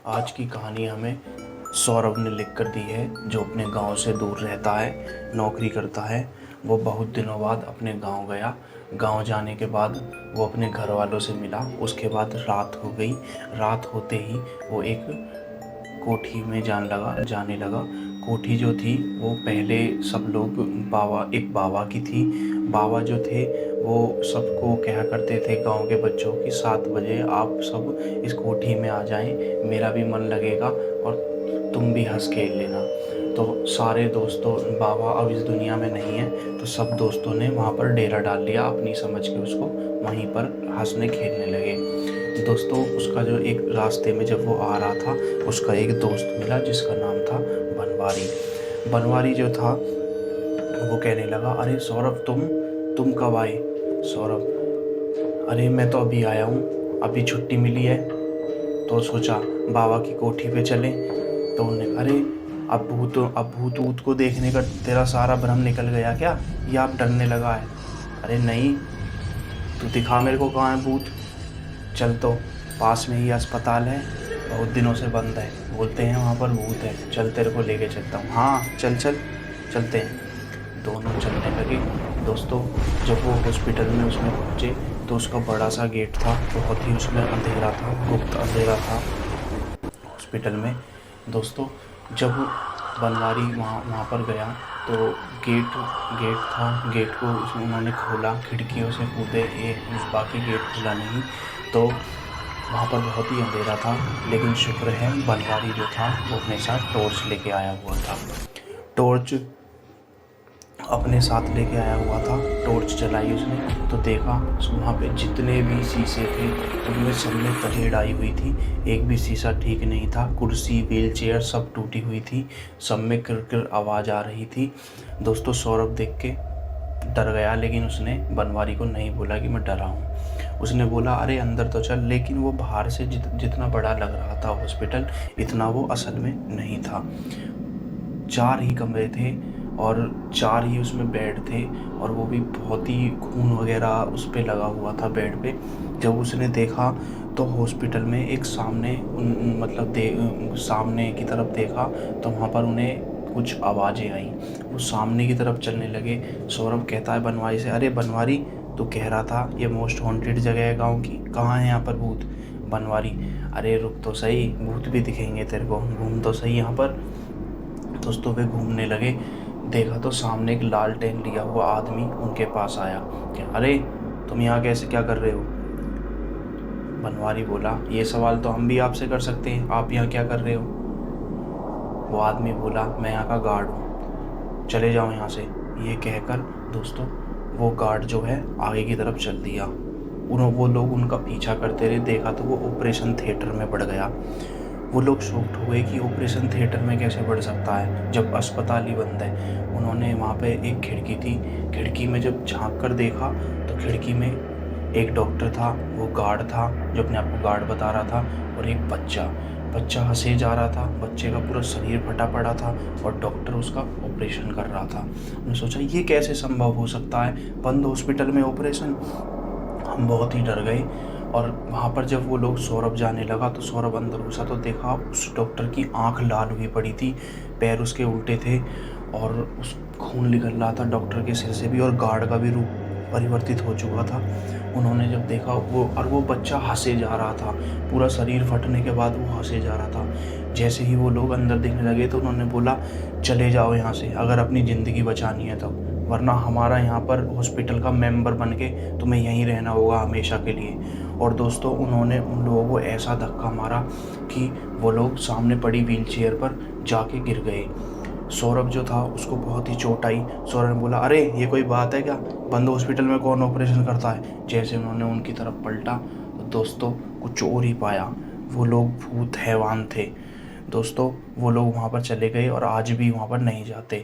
आज की कहानी हमें सौरभ ने लिख कर दी है, जो अपने गांव से दूर रहता है, नौकरी करता है। वो बहुत दिनों बाद अपने गांव गया। गांव जाने के बाद वो अपने घर वालों से मिला। उसके बाद रात हो गई। रात होते ही वो एक कोठी में जाने लगा। कोठी जो थी वो पहले सब लोग एक बाबा की थी। बाबा जो थे वो सबको कहा करते थे, गांव के बच्चों की 7 बजे आप सब इस कोठी में आ जाएं, मेरा भी मन लगेगा और तुम भी हंस खेल लेना। तो सारे दोस्तों, बाबा अब इस दुनिया में नहीं है, तो सब दोस्तों ने वहाँ पर डेरा डाल लिया, अपनी समझ के उसको वहीं पर हंसने खेलने लगे। दोस्तों, उसका जो एक रास्ते में जब वो आ रहा था, उसका एक दोस्त मिला जिसका नाम था बनवारी। बनवारी जो था वो कहने लगा, अरे सौरभ, तुम कब आए? सौरभ, अरे मैं तो अभी आया हूँ, अभी छुट्टी मिली है, तो सोचा बाबा की कोठी पे चलें। तो उन्होंने कहा, अरे अब भूत ऊत को देखने का तेरा सारा भ्रम निकल गया क्या, या अब डरने लगा है? अरे नहीं, तू दिखा मेरे को कहाँ है भूत। चल, तो पास में ही अस्पताल है, बहुत दिनों से बंद है, बोलते हैं वहाँ पर भूत है, चल तेरे को लेके चलता हूँ। हाँ चल चल, चलते हैं। दोनों चलने लगे। दोस्तों, जब वो हॉस्पिटल में उसमें पहुँचे तो उसका बड़ा सा गेट था, बहुत ही उसमें अंधेरा था, गुप्त अंधेरा था हॉस्पिटल में। दोस्तों, जब बनवारी वहाँ पर गया तो गेट गेट था, गेट को उसमें उन्होंने खोला, खिड़कियों से कूदे, बाकी गेट खुला नहीं। तो वहाँ पर बहुत ही अंधेरा था, लेकिन शुक्र है बनवारी जो था वो अपने साथ टॉर्च लेके आया हुआ था। टॉर्च अपने साथ लेके आया हुआ था। टॉर्च जलाई उसने तो देखा वहाँ पे जितने भी शीशे थे उनमें सब में तलेड़ आई हुई थी, एक भी शीशा ठीक नहीं था। कुर्सी, व्हील चेयर सब टूटी हुई थी, सब में किर आवाज़ आ रही थी। दोस्तों, सौरभ देख के डर गया, लेकिन उसने बनवारी को नहीं बोला कि मैं डरा हूँ। उसने बोला, अरे अंदर तो चल। लेकिन वो बाहर से जितना बड़ा लग रहा था हॉस्पिटल, इतना वो असल में नहीं था। 4 ही कमरे थे और 4 ही उसमें बेड थे, और वो भी बहुत ही खून वगैरह उस पर लगा हुआ था बेड पे। जब उसने देखा तो हॉस्पिटल में एक सामने सामने की तरफ देखा तो वहाँ पर उन्हें कुछ आवाज़ें आई। वो सामने की तरफ चलने लगे। सौरभ कहता है बनवारी से, अरे बनवारी, तो कह रहा था ये मोस्ट हॉन्टेड जगह है गाँव की, कहाँ है यहाँ पर भूत? बनवारी, अरे रुक तो सही, भूत भी दिखेंगे तेरे को, घूम तो सही यहाँ पर। दोस्तों, वे घूमने लगे। देखा तो सामने एक लालटेन लिया हुआ आदमी उनके पास आया कि अरे तुम यहाँ कैसे, क्या कर रहे हो? बनवारी बोला, ये सवाल तो हम भी आपसे कर सकते हैं, आप यहाँ क्या कर रहे हो? वो आदमी बोला, मैं यहाँ का गार्ड हूँ, चले जाओ यहाँ से। ये कहकर दोस्तों वो गार्ड जो है आगे की तरफ चल दिया। वो लोग उनका पीछा करते रहे। देखा तो वो ऑपरेशन थिएटर में बढ़ गया। वो लोग शॉक्ड हुए कि ऑपरेशन थिएटर में कैसे बढ़ सकता है जब अस्पताल ही बंद है। उन्होंने वहाँ पे एक खिड़की थी, खिड़की में जब झांक कर देखा तो खिड़की में एक डॉक्टर था, वो गार्ड था जो अपने आप को गार्ड बता रहा था, और एक बच्चा हंसे जा रहा था। बच्चे का पूरा शरीर फटा पड़ा था और डॉक्टर उसका ऑपरेशन कर रहा था। उन्होंने सोचा ये कैसे संभव हो सकता है, बंद हॉस्पिटल में ऑपरेशन। हम बहुत ही डर गए। और वहाँ पर जब वो लोग, सौरभ जाने लगा तो सौरभ अंदर घुसा तो देखा उस डॉक्टर की आंख लाल हुई पड़ी थी, पैर उसके उल्टे थे और उस खून निकल रहा था डॉक्टर के सिर से भी, और गार्ड का भी रूप परिवर्तित हो चुका था। उन्होंने जब देखा वो बच्चा हंसे जा रहा था, पूरा शरीर फटने के बाद वो हंसे जा रहा था। जैसे ही वो लोग अंदर देखने लगे तो उन्होंने बोला, चले जाओ यहाँ से अगर अपनी ज़िंदगी बचानी है तो, वरना हमारा यहाँ पर हॉस्पिटल का मेंबर बन के तुम्हें यहीं रहना होगा हमेशा के लिए। और दोस्तों, उन्होंने उन लोगों को ऐसा धक्का मारा कि वो लोग सामने पड़ी व्हील चेयर पर जाके गिर गए। सौरभ जो था उसको बहुत ही चोट आई। सौरभ ने बोला, अरे ये कोई बात है क्या, बंद हॉस्पिटल में कौन ऑपरेशन करता है? जैसे उन्होंने उनकी तरफ पलटा तो दोस्तों कुछ और ही पाया, वो लोग भूत हैवान थे। दोस्तों, वो लोग वहाँ पर चले गए और आज भी वहाँ पर नहीं जाते।